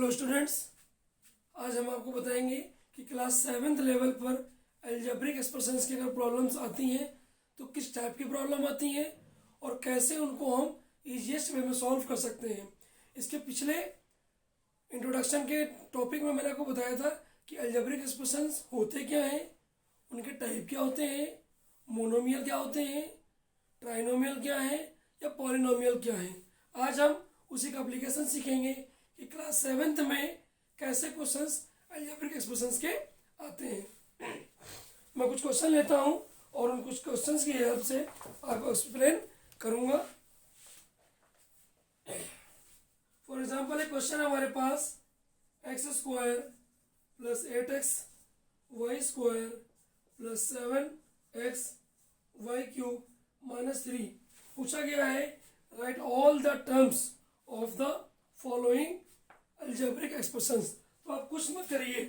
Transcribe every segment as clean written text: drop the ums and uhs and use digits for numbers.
Hello students, आज हम आपको बताएंगे कि क्लास 7th लेवल पर अलजेब्रिक एक्सप्रेशंस की अगर प्रॉब्लम्स आती हैं तो किस टाइप की प्रॉब्लम आती हैं और कैसे उनको हम इजीएस्ट वे में सॉल्व कर सकते हैं। इसके पिछले इंट्रोडक्शन के टॉपिक में मैंने आपको बताया था कि अलजेब्रिक एक्सप्रेशंस होते क्या हैं, उनके टाइप क्या होते हैं, मोनोमियल क्या होते हैं, ट्राइनोमियल क्या है या पॉलिनोमियल क्या है। आज हम उसी का एप्लीकेशन सीखेंगे कि क्लास 7th में कैसे क्वेश्चंस अलजेब्रिक एक्सप्रेशंस के आते हैं। मैं कुछ क्वेश्चन लेता हूं और उन कुछ क्वेश्चंस की हेल्प से आपको एक्सप्लेन करूंगा। फॉर एग्जांपल एक क्वेश्चन है हमारे पास, x square plus 8x y square plus 7x y cube minus 3 पूछा गया है। Write all the terms of the following algebraic expressions. तो आप कुछ मत करिए,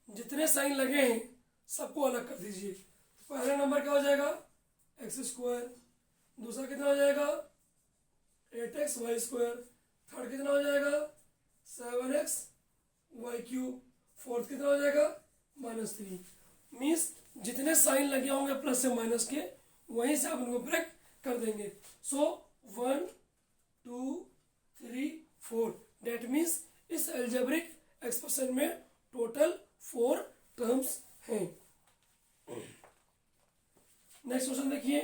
जितने साइन लगे हैं सबको अलग कर दीजिए। पहला नंबर क्या हो जाएगा, एक्स स्क्वायर। दूसरा कितना हो जाएगा, 8x वाई स्क्वायर। थर्ड कितना हो जाएगा, 7x वाई क्यूब। फोर्थ कितना हो जाएगा, माइनस 3। मीन्स जितने साइन लगे होंगे प्लस से माइनस के, वहीं से आप उनको ब्रेक कर देंगे। सो 1 2 3 4, डेट मीन्स इस अलजेब्रिक एक्सप्रेशन में टोटल 4 टर्म्स हैं। नेक्स्ट क्वेश्चन देखिए।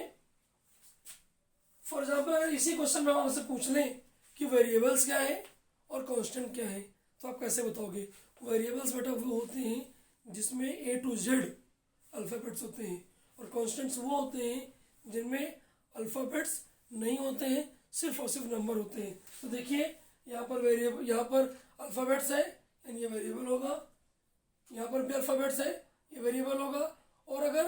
फॉर एग्जाम्पल अगर इसी क्वेश्चन में आपसे पूछ लें कि वेरिएबल्स क्या है और कांस्टेंट क्या है, तो आप कैसे बताओगे। वेरिएबल्स बेटा वो होते हैं जिसमें A to Z अल्फ़ाबेट्स होते हैं, और कांस्टेंट्स वो होते हैं जिनमें अल्फ़ाबेट्स नहीं होते हैं, सिर्फ और सिर्फ नंबर होते हैं। तो देखिए यहाँ पर वेरिएबल, यहाँ पर अल्फ़ाबेट्स है यानी ये वेरिएबल होगा, यहाँ पर भी अल्फ़ाबेट्स है ये वेरिएबल होगा, और अगर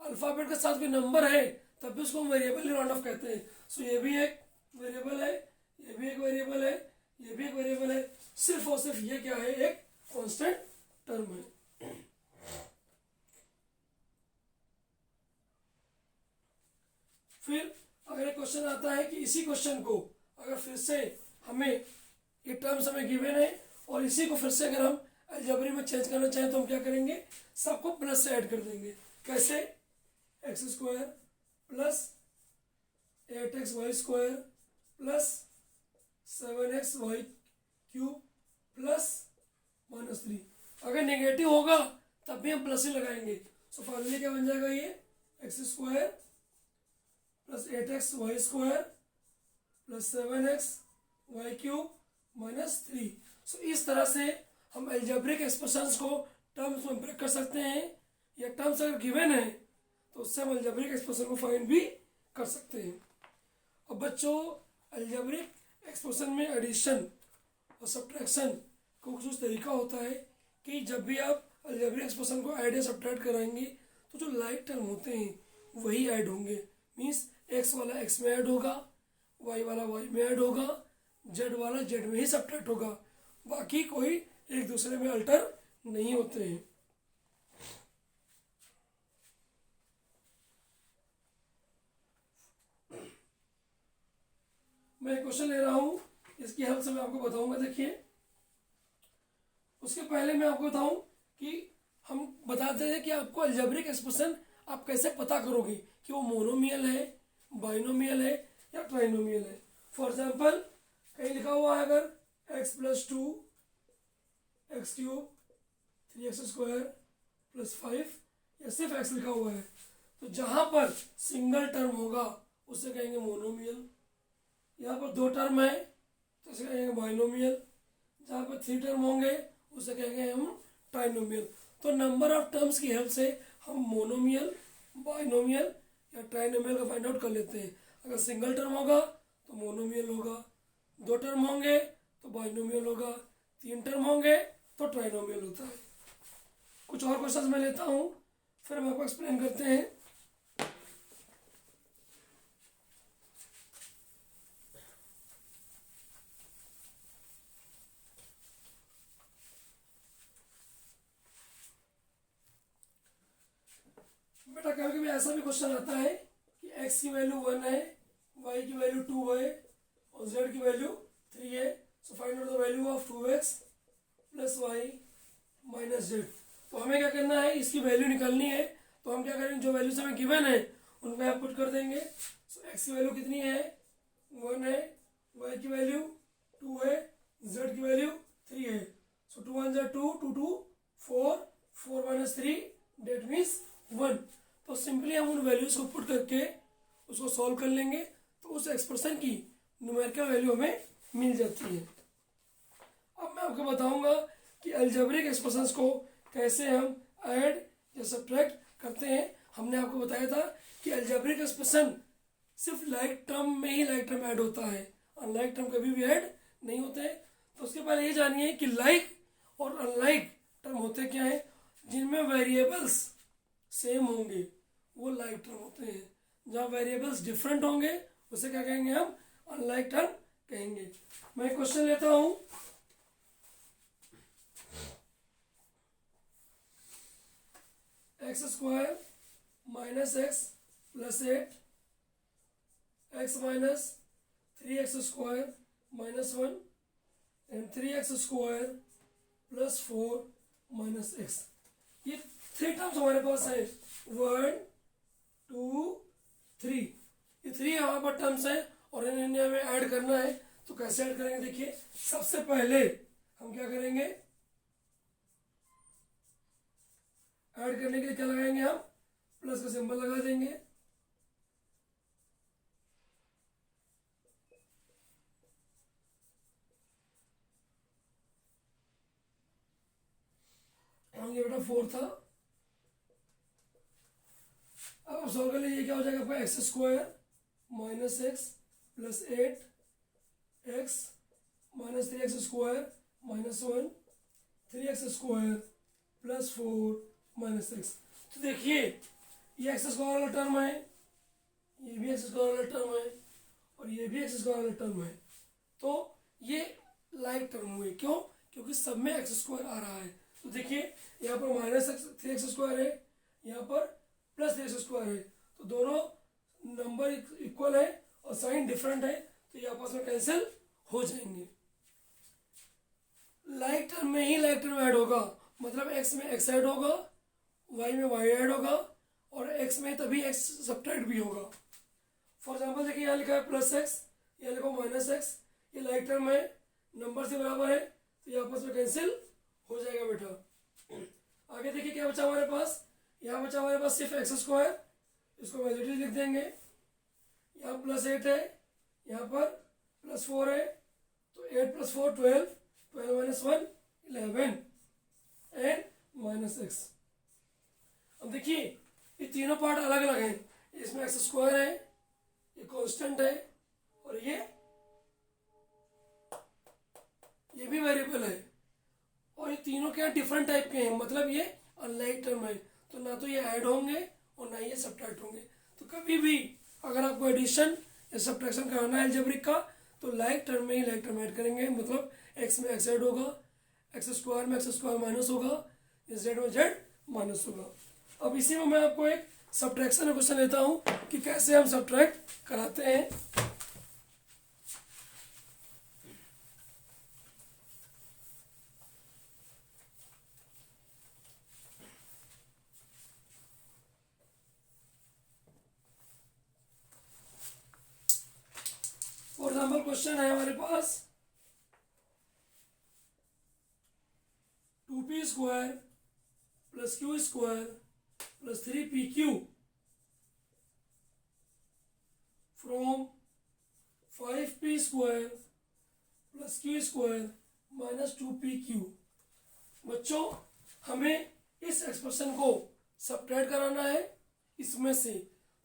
अल्फ़ाबेट के साथ कोई नंबर है तब भी उसको हम वेरिएबल राउंड ऑफ कहते हैं। सो ये भी एक वेरिएबल है, ये भी एक वेरिएबल है, ये भी एक वेरिएबल है, सिर्फ और सिर्फ ये क्या है, एक कांस्टेंट टर्म है। फिर अगर एक क्वेश्चन आता है कि इसी क्वेश्चन को अगर फिर से हमें ये टर्म्स हमें गिवन है और इसी को फिर से अगर हम अलजेब्रा में चेंज करना चाहें तो हम क्या करेंगे, सबको प्लस से ऐड कर देंगे। कैसे, x square plus 8x y square plus 7x y cube plus minus 3। अगर नेगेटिव होगा तब भी हम प्लस ही लगाएंगे। सो फाइनली क्या बन जाएगा, ये x square plus 8x y square plus 7x y cube minus 3। So इस तरह से हम अलजेब्रिक एक्सप्रेशंस को टर्म्स में ब्रेक कर सकते हैं, या टर्म्स अगर गिवन है तो उससे हम अलजेब्रिक एक्सप्रेशन को फाइंड भी कर सकते हैं। अब बच्चों, अलजेब्रिक एक्सप्रेशन में एडिशन और सब्ट्रैक्शन का कुछ तरीका होता है कि जब भी आप अलजेब्रिक एक्सप्रेशन को ऐड या सब्ट्रैक्ट कराएंगे तो जो लाइक टर्म होते हैं वही ऐड होंगे। मीन्स एक्स वाला एक्स में ऐड होगा, वाई वाला वाई में ऐड होगा, जेड वाला जेड में ही सब्ट्रैक्ट होगा, बाकी कोई एक दूसरे में अल्टर नहीं होते हैं। मैं क्वेश्चन ले रहा हूं, इसकी हेल्प से मैं आपको बताऊंगा। देखिए, उसके पहले मैं आपको बताऊं कि हम बताते हैं कि आपको अलजेब्रिक एक्सप्रेशन आप कैसे पता करोगे कि वो मोनोमियल है, बाइनोमियल है या ट्राइनोमियल है। फॉर एग्जाम्पल कहीं लिखा हुआ है अगर x plus 2 x cube 3x square plus 5 या सिर्फ x लिखा हुआ है, तो जहां पर सिंगल टर्म होगा उसे कहेंगे मोनोमियल। यहाँ पर 2 टर्म है तो उसे कहेंगे बाइनोमियल। जहाँ पर 3 टर्म होंगे उसे कहेंगे हम ट्राइनोमियल। तो नंबर ऑफ टर्म्स की हेल्प से हम मोनोमियल, बाइनोमियल या ट्राइनोमियल का फाइंड आउट कर लेते हैं। अगर सिंगल टर्म होगा तो मोनोमियल होगा, 2 टर्म होंगे तो बाइनोमियल होगा, 3 टर्म होंगे तो ट्राइनोमियल होता है। कुछ और क्वेश्चन मैं लेता हूँ, फिर हम आपको एक्सप्लेन करते हैं। बेटा कभी कभी ऐसा भी क्वेश्चन आता है कि x की वैल्यू 1 है, y की वैल्यू 2 है और z की वैल्यू 3 है। So find out the value of 2x plus y minus z. तो हमें क्या करना है, इसकी वैल्यू निकालनी है। तो हम क्या करेंगे, जो वैल्यूज हमें गिवन है उनको यहाँ पुट कर देंगे। सो एक्स की वैल्यू कितनी है, 1 है, वाई की वैल्यू 2 है, जेड की वैल्यू 3 है। सो 2 1 ज़ा 2, 2 2 4, 4 माइनस 3 डेट मीन्स 1। तो सिंपली हम उन वैल्यूज को पुट करके उसको सॉल्व कर लेंगे, तो उस एक्सप्रेशन की न्यूमेरिकल वैल्यू हमें मिल जाती है। अब मैं आपको बताऊंगा कि अलजेब्रिक एक्सप्रेशंस को कैसे हम ऐड या सब्ट्रैक्ट करते हैं। हमने आपको बताया था कि अलजेब्रिक एक्सप्रेशन सिर्फ लाइक टर्म में ही लाइक टर्म ऐड होता है, अनलाइक टर्म कभी भी ऐड नहीं होते हैं। तो उसके पहले ये जानिए कि लाइक और अनलाइक टर्म होते क्या है। जिनमें वेरिएबल्स सेम होंगे वो लाइक टर्म होते हैं, जहाँ वेरिएबल्स डिफरेंट होंगे उसे क्या कहेंगे, हम अनलाइक टर्म कहेंगे। मैं क्वेश्चन लेता हूं, x square minus x plus 8 x minus 3x square minus 1 and 3x square plus 4 minus x. ये 3 टर्म्स हमारे पास है, 1 2 3। ये 3 यहाँ पर टर्म्स है और इन्हें हमें ऐड करना है। तो कैसे ऐड करेंगे, देखिए सबसे पहले हम क्या करेंगे, ऐड करने के लिए क्या लगाएंगे, हम प्लस का सिंबल लगा देंगे। ये बेटा 4 था। अब सॉल्व कर लीजिए, क्या हो जाएगा आपका, x square minus x plus 8 x minus 3x square minus 1 3x square plus 4 minus x. तो देखिए ये एक्स स्क्वायर वाला टर्म है, ये भी एक्स स्क्वायर वाला टर्म है और ये भी एक्स स्क्वायर वाला टर्म है। तो ये लाइक टर्म हुए, क्यों, क्योंकि सब में एक्स स्क्वायर आ रहा है। तो देखिए यहाँ पर माइनस 3x स्क्वायर है, यहाँ पर प्लस 3x स्क्वायर है। तो दोनों नंबर इक्वल है और साइन डिफरेंट है, तो ये आपस में कैंसिल हो जाएंगे। लाइक टर्म में ही लाइक टर्म ऐड होगा, मतलब x में x ऐड होगा, y में y ऐड होगा और x में तभी x सब्ट्रैक्ट भी होगा। फॉर एग्जाम्पल देखिए यहाँ लिखा है प्लस एक्स, यहाँ लिखा माइनस एक्स, ये लाइक टर्म है, नंबर से बराबर है, तो ये आपस में कैंसिल हो जाएगा बेटा। आगे देखिए क्या बचा हमारे पास, यहाँ बचा हमारे पास सिर्फ एक्स स्क्वायर, इसको वैल्यू लिख देंगे। यहाँ प्लस 8 है, यहाँ पर प्लस 4 है, तो 8 plus 4 12, 12 minus 1 11 and minus x. अब देखिए ये तीनों पार्ट अलग अलग हैं, इसमें एक्स स्क्वायर है, ये कांस्टेंट है और ये भी वेरिएबल है, और ये तीनों क्या डिफरेंट टाइप के हैं, मतलब ये अनलाइक टर्म है। तो ना तो ये ऐड होंगे और ना ये सब्ट्रैक्ट होंगे। तो कभी भी अगर आपको एडिशन या सब्ट्रैक्शन कराना है अलजेब्रिक का, तो लाइक टर्म में ही लाइक टर्म ऐड करेंगे, मतलब एक्स में एक्स ऐड होगा, एक्स स्क्वायर में एक्स स्क्वायर माइनस होगा, जेड में जेड माइनस होगा। अब इसी में मैं आपको एक सब्ट्रैक्शन क्वेश्चन लेता हूँ कि कैसे हम सब्ट्रैक्ट कराते हैं। फॉर एग्जाम्पल क्वेश्चन है हमारे पास 2p square plus Q square plus 3pq from 5p square plus Q square minus 2pq। बच्चों हमें इस एक्सप्रेशन को सब्ट्रैक्ट कराना है इसमें से।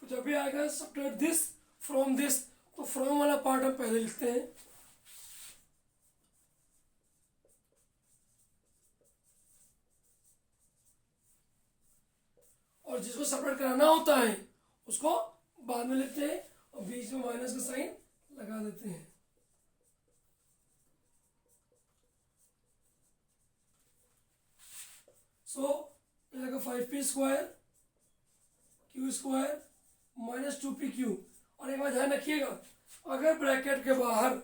तो जब भी आएगा सब्ट्रैक्ट दिस फ्रॉम दिस, तो फ्रॉम वाला पार्ट हम पहले लिखते हैं, और जिसको सेपरेट कराना होता है उसको बाद में लिखते हैं और बीच में माइनस का साइन लगा देते हैं। सो लगेगा 5p square Q square minus 2pq। और एक बात ध्यान रखिएगा, अगर ब्रैकेट के बाहर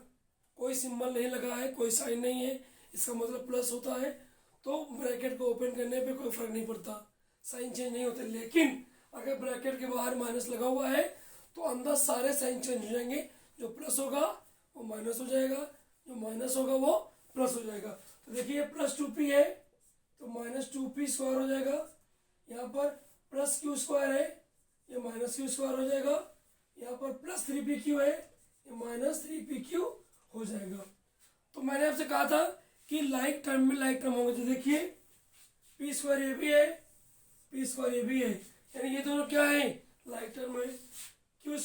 कोई सिंबल नहीं लगा है, कोई साइन नहीं है, इसका मतलब प्लस होता है, तो ब्रैकेट को ओपन करने पे कोई फर्क नहीं पड़ता, साइन चेंज नहीं होते। लेकिन अगर ब्रैकेट के बाहर माइनस लगा हुआ है तो अंदर सारे साइन चेंज हो जाएंगे, जो प्लस होगा वो माइनस हो जाएगा, जो माइनस होगा वो प्लस हो जाएगा। तो देखिए प्लस 2p है तो माइनस 2p स्क्वायर हो जाएगा, यहाँ पर प्लस q स्क्वायर है, ये माइनस q स्क्वायर हो जाएगा, यहाँ पर प्लस 3pq है, ये माइनस 3pq हो जाएगा। तो मैंने आपसे कहा था कि लाइक टर्म में लाइक टर्म होंगे, तो देखिए पी स्क्वायर ये भी है, पी स्क्वायर ये भी है, यानी ये दोनों क्या है, लाइक टर्म है। क्यू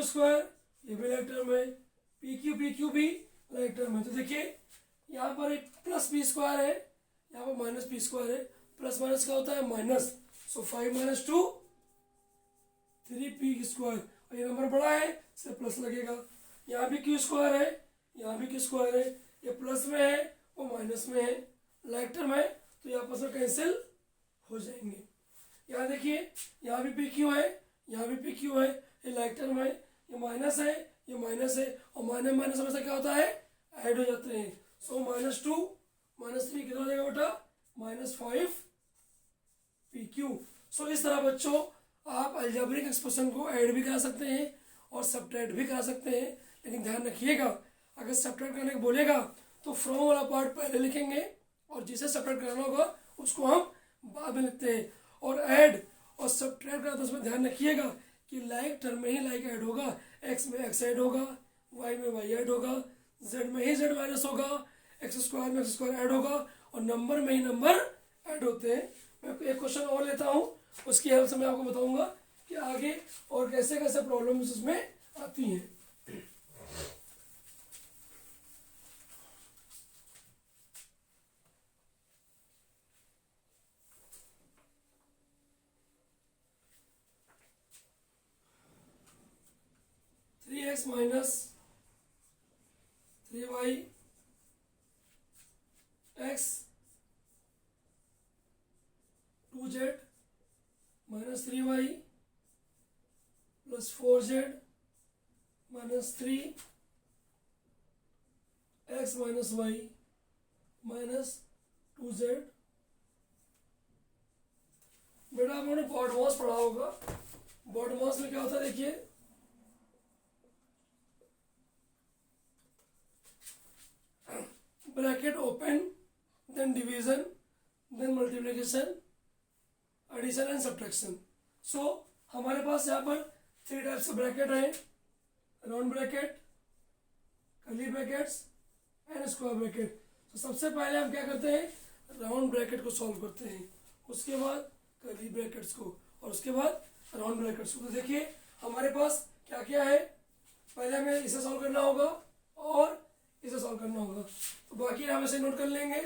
स्क्वायर ये भी लाइक टर्म है, पी क्यू भी लाइक टर्म है। तो देखिए यहाँ पर एक प्लस पी स्क्वायर है, यहाँ पर माइनस पी स्क्वायर है, प्लस माइनस क्या होता है माइनस, सो 5 - 2 3p स्क्वायर, और ये नंबर बड़ा है इससे प्लस लगेगा। यहाँ भी क्यू स्क्वायर है, यहाँ भी क्यू स्क्वायर है, ये प्लस में है वो माइनस में है, लाइक टर्म है तो ये आपस में कैंसिल हो जाएंगे। यहाँ देखिए यहाँ भी पी क्यू है, यहाँ भी पी क्यू है, ये लाइक टर्म है, ये माइनस है, ये माइनस है, और माइनस माइनस हमेशा क्या होता है ऐड हो जाते हैं। सो -2 -3 कितना हो जाएगा बेटा -5 पी क्यू। सो इस तरह बच्चों आप अलजेब्रिक एक्सप्रेशन को ऐड भी करा सकते हैं और सब्ट्रैक्ट भी करा सकते हैं, लेकिन ध्यान रखिएगा अगर सब्ट्रैक्ट करने को बोलेगा तो फ्रॉम वाला पार्ट पहले लिखेंगे और जिसे सब्ट्रैक्ट कराना होगा उसको हम बाद में लिखते हैं। और ऐड और सब्ट्रैक्ट का तो उसमें ध्यान रखिएगा कि लाइक टर्म में ही लाइक ऐड होगा, एक्स में एक्स ऐड होगा, वाई में वाई ऐड होगा, जेड में ही जेड माइनस होगा, एक्स स्क्वायर में एक्स स्क्वायर ऐड होगा, और नंबर में ही नंबर ऐड होते हैं। मैं एक क्वेश्चन और लेता हूँ, उसकी हेल्प से मैं आपको बताऊंगा कि आगे और कैसे कैसे प्रॉब्लम्स उसमें आती हैं। x minus 3y x 2z minus 3y plus 4z minus 3 x minus y minus 2z। बेटा आप लोगों ने बॉडमॉस पढ़ा होगा, बॉडमॉस में क्या होता है देखिए, bracket open then division then multiplication addition and subtraction. So हमारे पास यहाँ पर 3 टाइप्स के ब्रैकेट हैं, round bracket, curly brackets and square bracket. तो सबसे पहले हम क्या करते हैं, राउंड ब्रैकेट को सॉल्व करते हैं, उसके बाद कर्ली ब्रैकेट्स को, और उसके बाद राउंड ब्रैकेट्स को। तो देखिए हमारे पास क्या क्या है, पहले हमें इसे सॉल्व करना होगा और इसे सॉल्व करना होगा, तो बाकी हम इसे नोट कर लेंगे।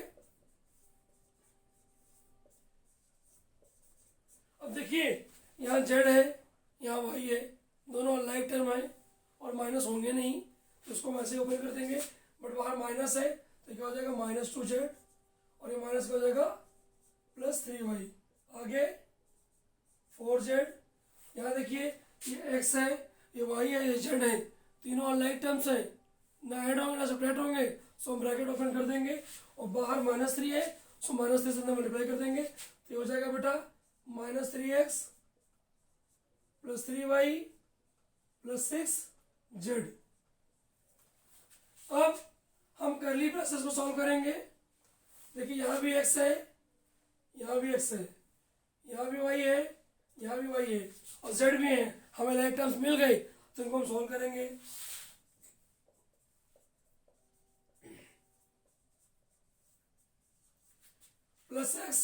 अब देखिए यहाँ z है, यहाँ y है, दोनों लाइक टर्म है और माइनस होंगे नहीं तो उसको हम ऐसे ओपन कर देंगे, बट बाहर माइनस है तो क्या हो जाएगा -2z, और ये माइनस का हो जाएगा +3y, आगे 4z, यहाँ देखिए ये x है, ये y है, ये z है, तीनों अनलाइक टर्म्स है, ना ऐड होंगे ना सब्ट्रैक्ट होंगे, सो हम ब्रैकेट ओपन कर देंगे, और बाहर -3 है सो -3 से अंदर मल्टीप्लाई कर देंगे, तो ये हो जाएगा बेटा -3x + 3y + 6z। अब हम कर्ली ब्रैकेट्स को सॉल्व करेंगे। देखिए यहाँ भी x है, यहाँ भी x है, यहाँ भी y है, यहाँ भी y है, और z भी है, हमें लाइक टर्म्स मिल गए तो इनको हम सॉल्व करेंगे। +x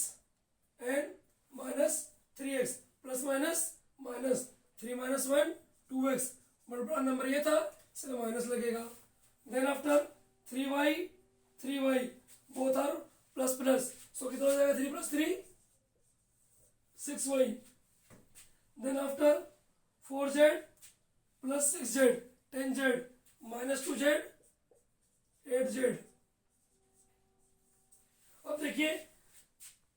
and -3x plus minus minus 3 - 1 2x, but बड़ा नंबर ये था इसलिए माइनस लगेगा। Then after 3y both are plus plus, so कितना हो जाएगा 3 + 3 6y। Then after 4z + 6z 10z -2z 8z। अब देखिए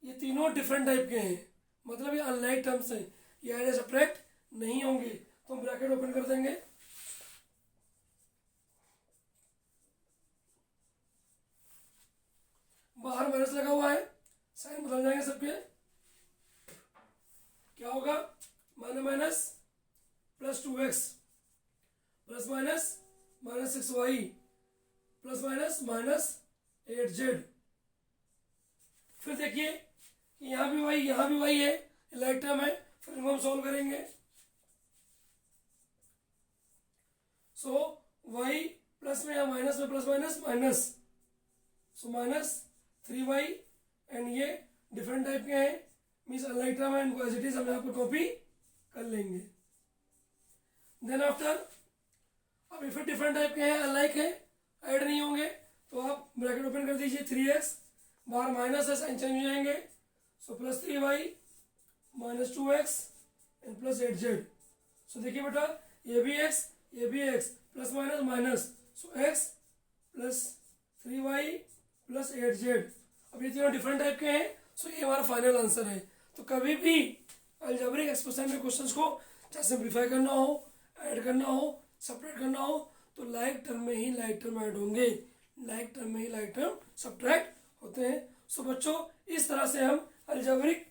ये तीनों डिफरेंट टाइप के हैं, मतलब ये अनलाइक टर्म्स हैं, ये ऐड सब्ट्रैक्ट नहीं होंगे, तो हम ब्रैकेट ओपन कर देंगे। बाहर माइनस लगा हुआ है, साइन बदल जाएंगे सबके, क्या होगा, minus minus plus 2x plus minus minus 6y plus minus minus 8z। फिर देखिए कि यहाँ भी y यहाँ भी y है, लाइक टर्म है, फिर इनको हम सॉल्व करेंगे। सो y प्लस में या माइनस में plus minus minus, so minus 3y and ये डिफरेंट टाइप के हैं, मीन्स अनलाइक टर्म है, इनको एज इट इज हम यहाँ पर कॉपी कर लेंगे। देन आफ्टर अब इफ डिफरेंट टाइप के हैं, अनलाइक है, ऐड नहीं होंगे, तो आप ब्रैकेट ओपन कर दीजिए, 3x बाहर माइनस है, साइन चेंज हो जाएंगे, so plus 3y minus 2x and plus 8z। सो देखिए बेटा ये भी x प्लस माइनस माइनस, सो x plus 3y plus 8z। अब ये तीनों डिफरेंट टाइप के हैं, सो ये हमारा फाइनल आंसर है। तो कभी भी अलजेब्रिक एक्सप्रेशन में क्वेश्चंस को चाहे सिंप्लीफाई करना हो, ऐड करना हो, सब्ट्रैक्ट करना हो, तो लाइक टर्म में ही लाइक टर्म ऐड होंगे, लाइक टर्म में ही लाइक टर्म सब्ट्रैक्ट होते हैं। सो बच्चों इस तरह से हम अलजेब्रिक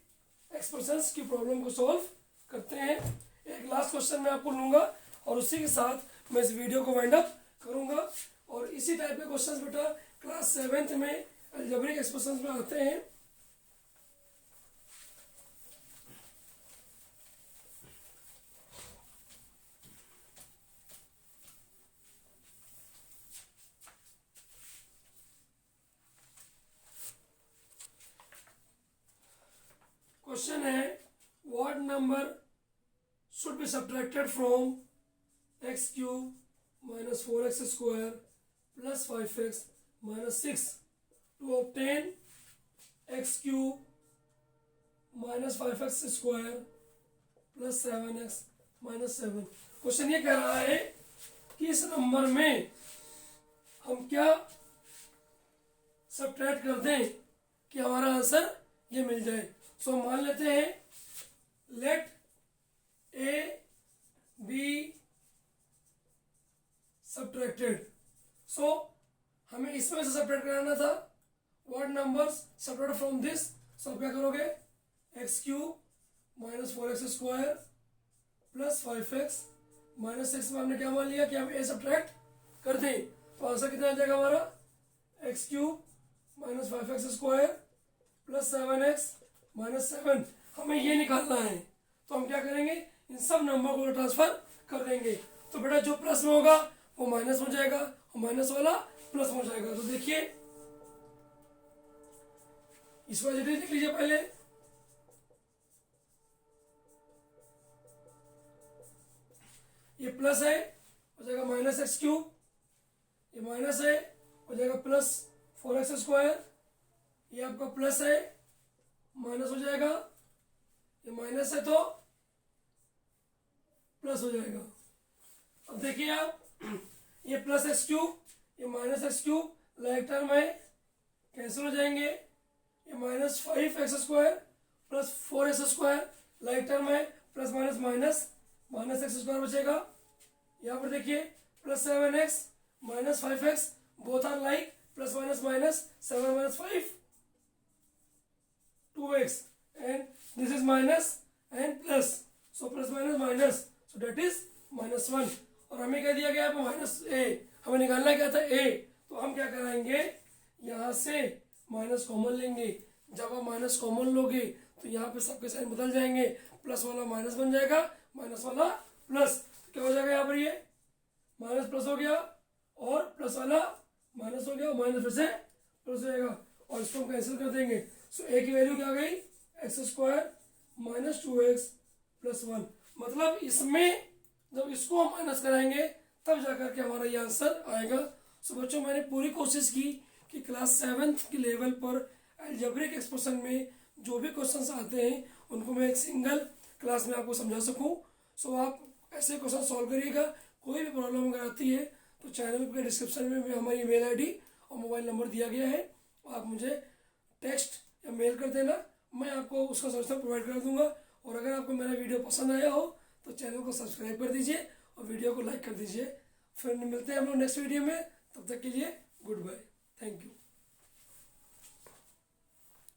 एक्सप्रेशंस की प्रॉब्लम को सॉल्व करते हैं। एक लास्ट क्वेश्चन मैं आपको लूंगा और उसी के साथ मैं इस वीडियो को वाइंड अप करूंगा। और इसी टाइप के क्वेश्चंस बेटा क्लास 7th में अलजेब्रिक एक्सप्रेशंस में आते हैं। क्वेश्चन है what number should be subtracted from x cube minus 4x square plus 5x minus 6 to obtain x cube minus 5x square plus 7x minus 7। Question ये कह रहा है कि इस नंबर में हम क्या सब्ट्रैक्ट कर दें कि हमारा आंसर ये मिल जाए। सो मान लेते हैं let a B subtracted. So हमें इसमें से सब्ट्रैक्ट कराना था, what numbers subtract from this. So क्या करोगे, x cube minus 4x square plus 5x minus 6 में हमने क्या मान लिया कि हम a सब्ट्रैक्ट कर दें, तो आंसर कितना आ जाएगा हमारा, x cube minus 5x square plus 7x minus 7। हमें ये निकालना है, तो हम क्या करेंगे, इन सब नंबर को ट्रांसफर कर देंगे। तो बेटा जो प्लस में होगा वो माइनस हो जाएगा और माइनस वाला प्लस हो जाएगा। तो देखिए इसको एज इट इज लिख लीजिए पहले, ये प्लस है हो जाएगा माइनस एक्स क्यूब, ये माइनस है हो जाएगा प्लस 4x स्क्वायर, ये आपका प्लस है माइनस हो जाएगा, ये माइनस है तो प्लस हो जाएगा। अब देखिए आप ये प्लस एक्स क्यूब ये minus x cube like term है, कैंसिल हो जाएंगे, ये minus 5x square plus 4x square like term है, plus minus minus minus x square बचेगा। यहाँ पर देखिए plus 7x minus 5x both are like, plus minus minus 7 minus 5 2x and this is minus and plus, so plus minus minus, so that is minus 1। और हमें क्या दिया गया है माइनस a, हमें निकालना क्या था a, तो हम क्या कराएंगे यहाँ से माइनस कॉमन लेंगे। जब आप माइनस कॉमन लोगे तो यहाँ पे सबके साइन बदल जाएंगे, प्लस वाला माइनस बन जाएगा, माइनस वाला प्लस, तो क्या हो जाएगा यहाँ पर ये माइनस प्लस हो गया और प्लस वाला माइनस हो गया, माइनस फिर से प्लस हो जाएगा और इसको हम कैंसिल कर देंगे। सो a की वैल्यू क्या आ गई, x square minus 2x plus 1। मतलब इसमें जब इसको हम माइनस कराएंगे तब जाकर के हमारा ये आंसर आएगा। सो बच्चों मैंने पूरी कोशिश की कि क्लास 7th के लेवल पर अलजेब्रिक एक्सप्रेशन में जो भी क्वेश्चंस आते हैं उनको मैं एक सिंगल क्लास में आपको समझा सकूं। सो आप ऐसे क्वेश्चन सॉल्व करिएगा। कोई भी प्रॉब्लम अगर आती है तो चैनल के डिस्क्रिप्शन में भी हमारी ईमेल आईडी और मोबाइल नंबर दिया गया है, आप मुझे टेक्स्ट या मेल कर देना, मैं आपको उसका सॉल्यूशन प्रोवाइड कर दूंगा। और अगर आपको मेरा वीडियो पसंद आया हो तो चैनल को सब्सक्राइब कर दीजिए और वीडियो को लाइक कर दीजिए। फिर मिलते हैं हम लोग नेक्स्ट वीडियो में, तब तक के लिए गुड बाय, थैंक यू।